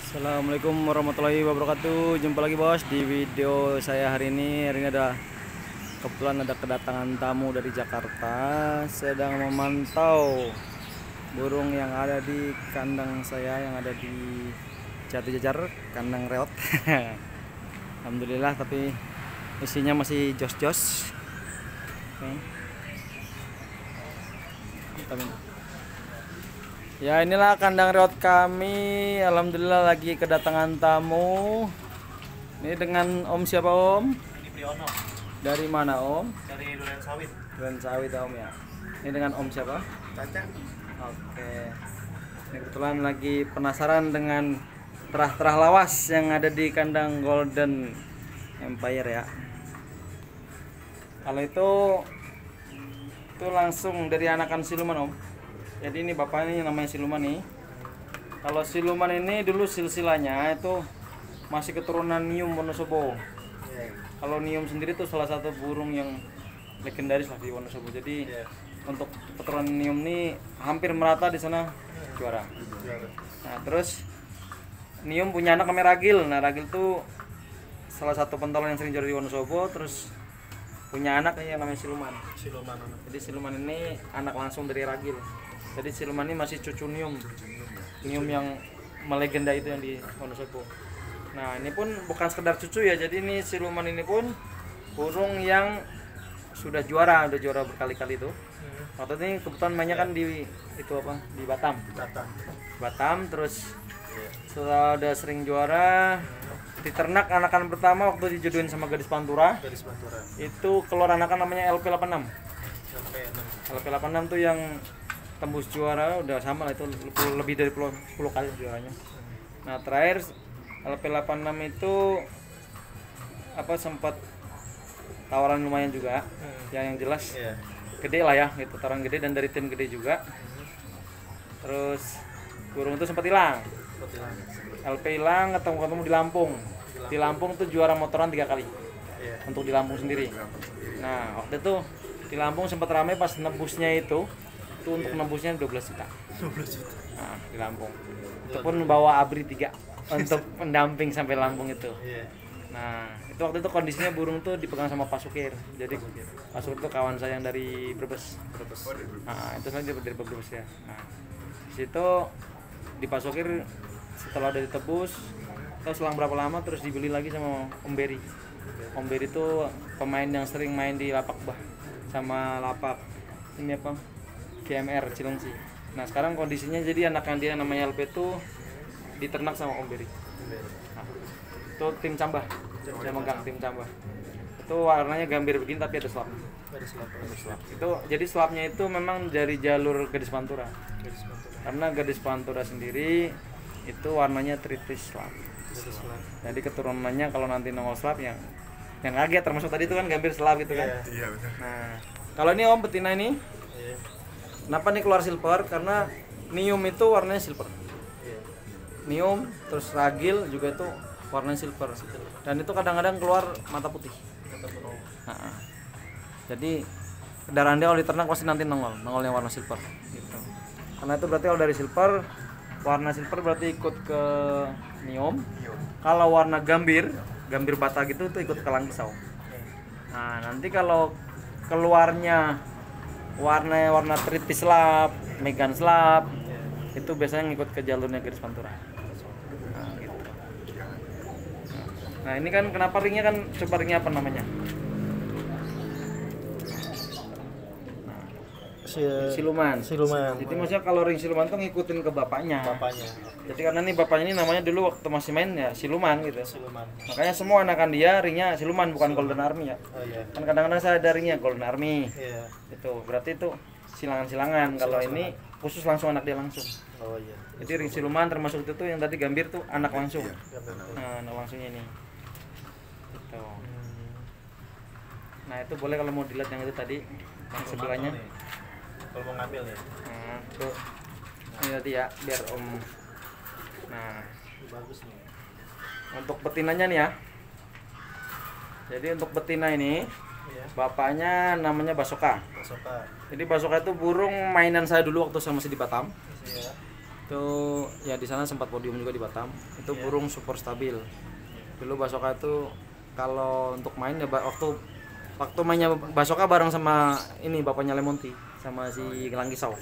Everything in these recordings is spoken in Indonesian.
Assalamualaikum warahmatullahi wabarakatuh. Jumpa lagi bos di video saya hari ini. Hari ini kebetulan ada kedatangan tamu dari Jakarta. Sedang memantau burung yang ada di kandang saya yang ada di Jati Jajar, kandang reot. Alhamdulillah, tapi isinya masih jos-jos. Ya, inilah kandang reot kami. Alhamdulillah lagi kedatangan tamu. Ini dengan Om siapa Om? Ini Priyono. Dari mana Om? Dari Duren Sawit. Duren Sawit Om ya. Ini dengan Om siapa? Caca. Oke. Ini kebetulan lagi penasaran dengan terah-terah lawas yang ada di kandang Golden Empire ya. Kalau itu langsung dari anakan siluman Om. Jadi ini bapaknya namanya siluman nih. Kalau siluman ini dulu silsilanya itu masih keturunan Nium Wonosobo. Kalau Nium sendiri itu salah satu burung yang legendaris lah di Wonosobo. Jadi untuk keturunan Nium ini hampir merata di sana juara. Nah terus Nium punya anak namanya Ragil. Nah Ragil tuh salah satu pentolan yang sering juara di Wonosobo. Terus punya anak yang namanya Siluman. Jadi Siluman ini anak langsung dari Ragil. Jadi siluman ini masih cucu Nium yang melegenda itu yang di Wonosobo. Nah ini pun bukan sekedar cucu ya, jadi ini siluman ini pun burung yang sudah juara berkali-kali itu. Waktu ini kebetulan mainnya kan di di Batam, terus setelah udah sering juara di ternak anakan pertama waktu dijodohin sama gadis Pantura. Itu keluar anakan namanya LP86. LP86 tuh yang tembus juara udah sama lah, itu lebih dari 10 kali juaranya. Nah terakhir LP86 itu sempat tawaran lumayan juga, yang jelas gede lah ya, gitu, tawaran gede dan dari tim gede juga. Terus burung itu sempat hilang, LP hilang, ketemu di Lampung. Di Lampung tuh juara motoran 3 kali untuk di Lampung sendiri. Nah waktu itu di Lampung sempat ramai pas nebusnya itu untuk nembusnya 12 juta. Nah, di Lampung. Itu pun bawa Abri 3 untuk pendamping sampai Lampung itu. Nah, itu waktu itu kondisinya burung tuh dipegang sama Pak Sukir. Jadi Pak Sukir itu kawan saya yang dari Brebes. Nah, itu saya dari Brebes ya. Nah, di situ di Pak Sukir setelah udah ditebus, terus selang berapa lama terus dibeli lagi sama Om Beri. Om Beri itu pemain yang sering main di lapak bah sama lapak ini GMR Cilengsi. Nah sekarang kondisinya jadi anaknya dia namanya LP itu diternak sama Om Beri. Nah, itu tim Cambah, dia megang tim Cambah. Itu warnanya gambir begini tapi ada selap. Itu jadi selapnya itu memang dari jalur Gadis Pantura. Karena Gadis Pantura sendiri itu warnanya tritis selap. Jadi keturunannya kalau nanti nongol selap yang kaget, termasuk tadi itu kan gambir selap gitu kan. Iya benar. Nah kalau ini Om betina ini. Kenapa nih keluar silver? Karena Nium itu warnanya silver. Nium terus Ragil juga itu warnanya silver. Dan itu kadang-kadang keluar mata putih. Nah, jadi kendaraan dia kalau diternak pasti nanti nongolnya warna silver. Gitu. Karena itu berarti kalau dari silver, warna silver berarti ikut ke Nium. Kalau warna gambir bata gitu itu ikut ke Langkisau. Nah nanti kalau keluarnya warna tritis selap, megan selap, itu biasanya ngikut ke jalurnya Gadis Pantura. Nah, gitu. Nah ini kan kenapa ringnya kan, coba ringnya apa namanya? Siluman. Jadi maksudnya kalau ring siluman tuh ngikutin ke bapaknya. Jadi karena nih bapaknya ini namanya dulu waktu masih main ya Siluman gitu. Makanya semua anakan dia ringnya Siluman, bukan Golden Army ya. Kan kadang-kadang saya ada ringnya Golden Army. Itu berarti itu silangan-silangan. Kalau ini khusus langsung anak dia langsung. Jadi ring Siluman termasuk itu tuh yang tadi gambir tuh anak langsung. Nah, anak langsungnya ini. Gitu. Nah itu boleh kalau mau dilihat yang itu tadi yang sebelahnya. Kalau mau ngambil nih. Nah, tuh. Ini tadi ya, biar Om. Nah, Bagus nih. untuk betinanya nih ya. Jadi untuk betina ini, bapaknya namanya Basoka. Jadi Basoka itu burung mainan saya dulu waktu saya masih di Batam. Itu ya di sana sempat podium juga di Batam. Itu burung super stabil. Dulu Basoka itu kalau untuk main ya waktu mainnya Basoka bareng sama ini bapaknya Lemonti sama si Gelang Kisau.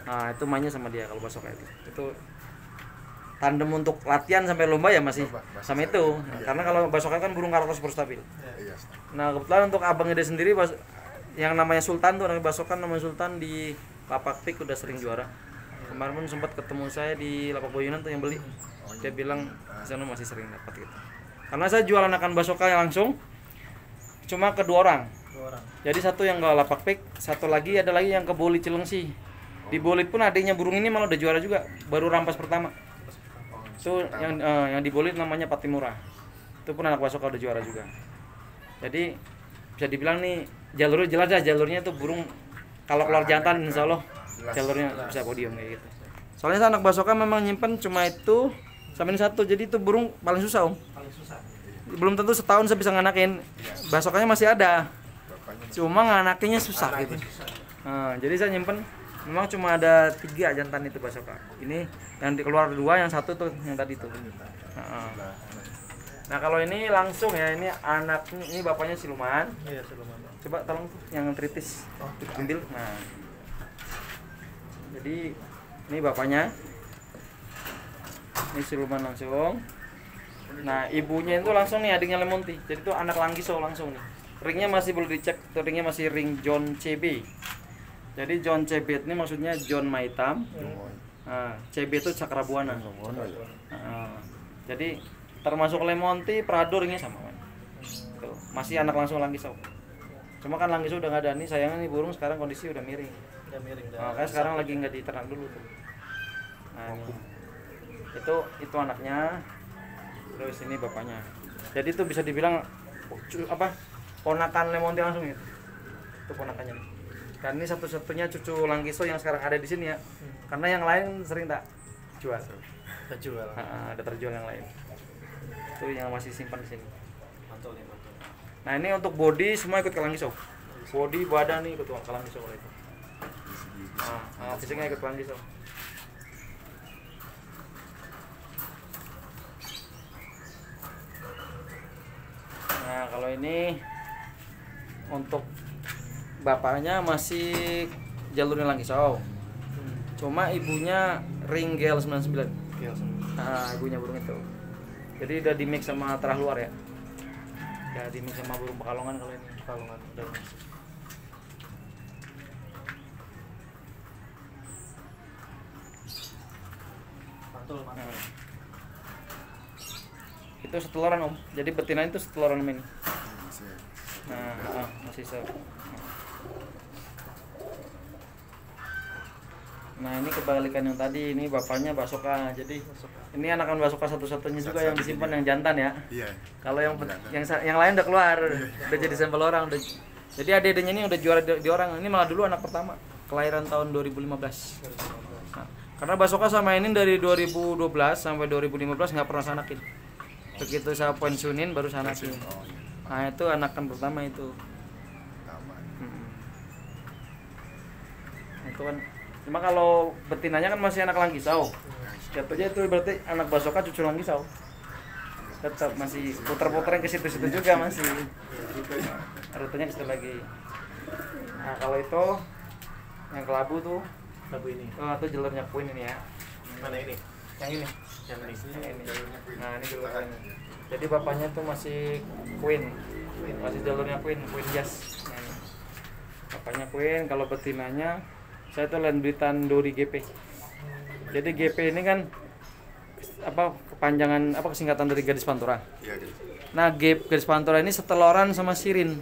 Nah, itu mainnya sama dia kalau Basoka itu. Itu tandem untuk latihan sampai lomba ya masih sama itu. Karena kalau Basoka kan burung karakter super stabil. Nah, kebetulan untuk Abang Ide sendiri yang namanya Sultan tuh, namanya Basoka namanya Sultan di Lapak Pik udah sering juara. Kemarin pun sempat ketemu saya di Lapak Boyunan tuh yang beli. Dia bilang di sana masih sering dapat gitu. Karena saya jual anakan Basoka langsung cuma ke 2 orang. Jadi satu yang ke Lapak Pik, satu lagi ada lagi yang ke Boli Cilengsi. Di Boli pun adiknya burung ini malah udah juara juga, baru rampas pertama. Itu yang di Boli namanya Patimura. Itu pun anak Basoka udah juara juga. Jadi bisa dibilang nih jalurnya jelas dah, jalurnya tuh burung kalau keluar jantan insya Allah jalurnya bisa podium kayak gitu. Soalnya anak Basoka memang nyimpen cuma itu sama ini satu, jadi itu burung paling susah Om. Belum tentu setahun saya bisa nganakin. Basokanya masih ada, cuma nganakinnya susah gitu. Nah, jadi saya nyimpen memang cuma ada 3 jantan itu Basoka. Ini yang keluar 2, yang satu tuh yang tadi tuh. Nah kalau ini langsung ya, ini anaknya, ini bapaknya siluman. Iya, siluman. Coba tolong tuh yang tritis ambil. Nah, jadi ini bapaknya, ini siluman langsung. Nah ibunya itu langsung nih adiknya Lemonti. Jadi tuh anak Langkiso langsung nih. Ringnya masih boleh dicek, tuh ringnya masih ring John CB. Jadi John CB ini maksudnya John Maitam. Nah, CB itu Cakrabuana. Jadi termasuk Lemonti, Prado ringnya sama kan. Tuh, masih anak langsung Langkiso. Cuma kan Langkiso udah nggak ada nih, sayangnya nih burung sekarang kondisi udah miring. Makanya sekarang lagi nggak diternak dulu tuh. Nah, ini. Itu anaknya. Terus ini bapaknya. Jadi itu bisa dibilang ponakan Lemonti langsung itu. Itu ponakannya nih. Dan ini satu-satunya cucu Langkiso yang sekarang ada di sini ya. Karena yang lain sering tak jual. Terjual. Ada terjual yang lain. Itu yang masih simpan di sini. Mantul nih, mantul. Nah, ini untuk body semua ikut ke Langkiso. Body badan nih ikut ke Langkiso kalau itu. Fisiknya ikut ke Langkiso. Nah, kalau ini untuk bapaknya masih jalurnya Langkiso. Cuma ibunya ring GL99. Ibunya burung itu. Jadi udah di mix sama terah luar ya. Ya di mix sama burung Pekalongan kalau ini. Pekalongan udah mix. Mantul. Itu seteloran Om. Jadi betina itu seteloran ini. Nah, masih Nah, ini kebalikan yang tadi, ini bapaknya Basoka. Jadi ini anakan Basoka satu-satunya juga yang disimpan yang jantan ya. Iya. Kalau yang lain udah keluar, udah jadi sampel orang. Jadi adik-adiknya ini udah juara di orang. Ini malah dulu anak pertama, kelahiran tahun 2015. Nah, karena Basoka sama ini dari 2012 sampai 2015 nggak pernah sanakin. Begitu saya pensiunin baru sanakin. Nah, itu anakan pertama itu. Itu kan. Cuma kalau betinanya kan masih anak Langkisau. Jatuhnya itu berarti anak Basoka cucu Langkisau. Tetap masih puter-puterin ke situ-situ juga masih. Rutenya ke situ lagi. Nah, kalau itu yang kelabu tuh, Kelabu ini. itu jalurnya Queen ini ya. Mana ini? Yang ini. Yang ini. Nah, ini jalurnya. Jadi bapaknya tuh masih Queen. Masih jalurnya Queen Jazz. Nah, ini. Bapaknya Queen, kalau betinanya saya tuh Landbritan Dori GP. Jadi GP ini kan kepanjangan kesingkatan dari Gadis Pantura. Iya, gitu. Nah, Gadis Pantura ini seteloran sama Sirin.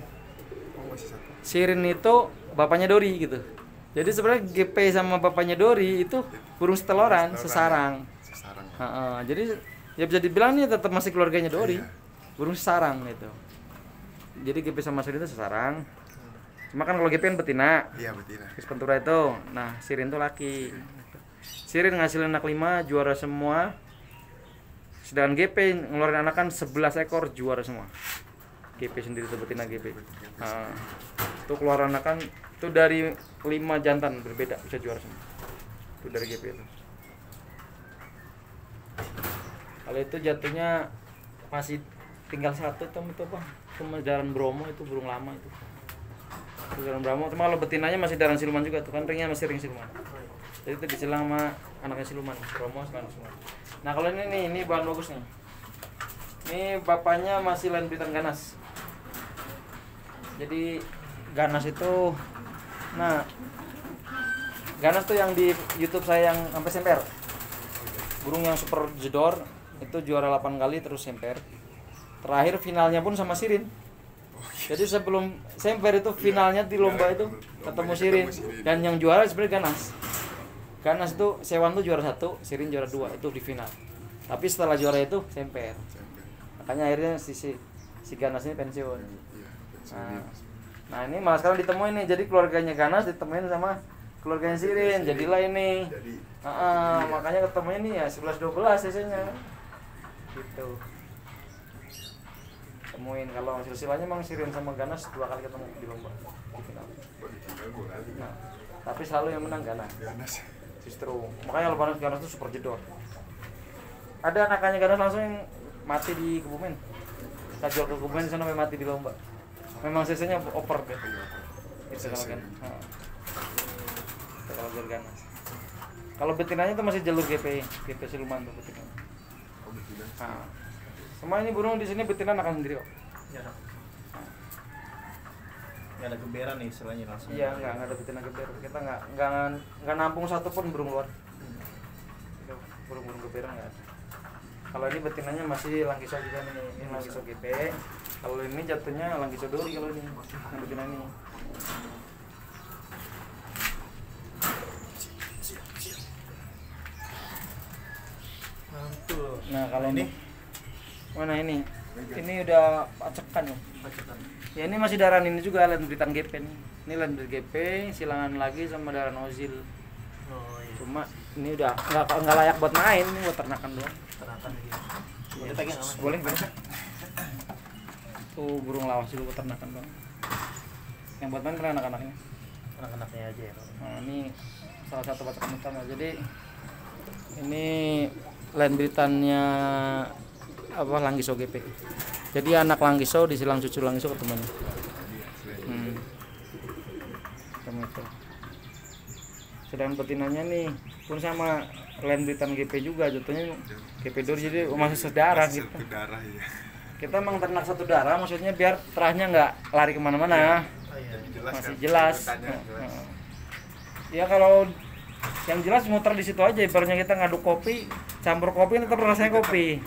Sirin itu bapaknya Dori gitu. Jadi sebenarnya GP sama bapaknya Dori itu burung seteloran, sesarang. Jadi ya bisa dibilang ini tetap masih keluarganya Dori. Burung sesarang gitu. Jadi GP sama Sirin itu sesarang. Cuma kan kalau GP kan betina. Iya, betina. Gadis Pantura itu. Nah, Sirin itu laki. Sirin ngasilin anak 5, juara semua. Sedangkan GP ngeluarin anakan 11 ekor, juara semua. GP sendiri itu betina GP. Nah, itu keluar anakan itu dari 5 jantan berbeda bisa juara semua. Itu dari GP itu. Kalau itu jatuhnya masih tinggal satu itu apa? Itu daran Bromo, itu burung lama itu. Itu daran Bromo, cuma kalau betinanya masih daran siluman juga tuh kan, ringnya masih ring siluman. Jadi itu disilang sama anaknya siluman, Bromo sama anak siluman. Nah kalau ini nih, ini bahan bagus nih. Ini bapaknya masih lain Britan ganas. Jadi ganas itu, nah ganas tuh yang di YouTube saya yang sampai semper. Burung yang super jedor itu juara 8 kali terus semper. Terakhir finalnya pun sama Sirin. Jadi sebelum semper itu finalnya di lomba itu ketemu Sirin, dan yang juara sebenarnya ganas. Ganas itu Sewan tuh juara 1, Sirin juara 2 itu di final. Tapi setelah juara itu semper. Makanya akhirnya si ganas ini pensiun. Nah ini malah sekarang ditemuin nih, jadi keluarganya ganas ditemuin sama keluarganya Sirin, jadilah ini. Makanya ketemunya nih ya 11-12 hasilnya. Gitu. Temuin kalau silsilahnya emang Sirin sama ganas 2 kali ketemu di lomba di final. Nah, tapi selalu yang menang ganas. Justru makanya lomba ganas itu super jedor. Ada anakannya ganas langsung yang mati di Kebumen. Jual ke Kebumen sana sampai mati di lomba. Memang sisanya oper deh. Itu kalau kan. Kalau jalur ganas. Kalau betinanya itu masih jalur GP siluman tuh betinanya. Oh, betina. Nah, semua ini burung di sini betina akan sendiri kok. Ya, nggak ada geberan nih istilahnya langsung. Iya, nggak ada betina geber. Kita nggak nampung satu pun burung luar. Itu burung-burung geberan nggak ada. Kalau ini betinanya masih langkiso juga nih, ini langkiso GP. Kalau ini jatuhnya langkiso dori kalau ini, yang betina ini. Mantul. Nah kalau ini, mana ini? Ini udah pacekan ya. Ya ini masih daran ini juga Land Britan GP nih. Ini Land Britan GP, silangan lagi sama daran Ozil. Oh iya. Cuma ini udah nggak layak buat main, ini buat ternakan doang. Ternakan lagi. Boleh pegang nggak, Mas? Boleh. Tuh burung lawas juga buat ternakan doang. Yang buat main kan anak-anaknya. Anak-anaknya aja ya. Nah ini salah satu pacakan utama. Jadi ini Land Britannya apa Langkiso GP. Jadi anak Langkiso disilang cucu Langkiso ketemunya. Ketemu itu. Sedangkan betinanya nih pun sama Land Britan GP juga, jatuhnya GP Dor, jadi masih sedarah gitu. Darah ya. Kita emang ternak satu darah, maksudnya biar terahnya nggak lari kemana-mana. Oh iya. Masih jelas. Ya kalau yang jelas muter di situ aja, ibaratnya kita ngaduk kopi, campur kopi tetap rasanya kopi.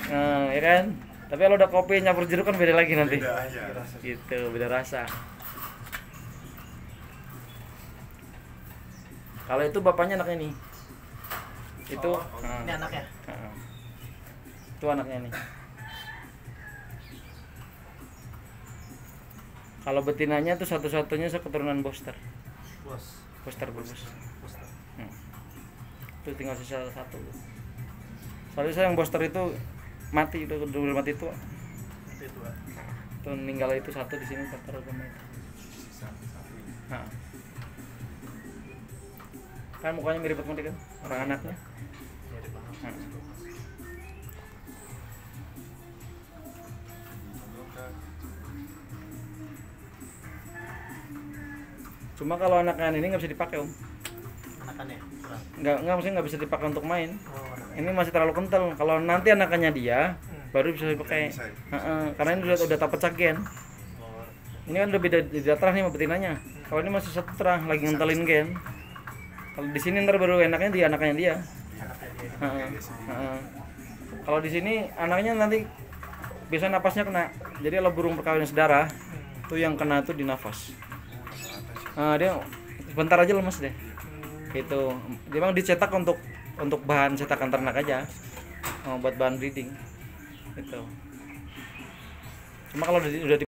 Nah, ya kan? Tapi kalau udah kopi nyampur jeruk kan beda lagi nanti. Beda ya. Gitu, beda rasa. Kalau itu bapaknya anaknya nih. Itu Ini anaknya. Itu anaknya nih. Kalau betinanya tuh satu-satunya keturunan Boster. Bos. Boster berbos. Poster. Itu tinggal sisa satu. Soalnya yang Boster itu mati, udah mati tua. Itu Pak. Itu meninggal itu satu di sini taruh sama itu. Nah. Kan mukanya mirip banget kan orang anaknya. Mirip banget. Cuma kalau anakan ini nggak bisa dipakai om. Anakannya kurang. Nggak maksudnya nggak bisa dipakai untuk main. Oh, anaknya. Ini masih terlalu kental. Kalau nanti anakannya dia baru bisa dipakai. Karena ini udah tak pecah gen. Oh. Ini kan udah beda terah nih sama betinanya. Kalau ini masih satu terah lagi ngentelin gen. Kalau di sini ntar baru enaknya di anaknya dia. Kalau di sini anaknya nanti bisa napasnya kena. Jadi kalau burung perkawinan sedara tuh yang kena tuh di nafas. Dia bentar aja lemes deh. Gitu. Dia memang dicetak untuk bahan cetakan ternak aja. Buat bahan breeding. Gitu. Cuma kalau udah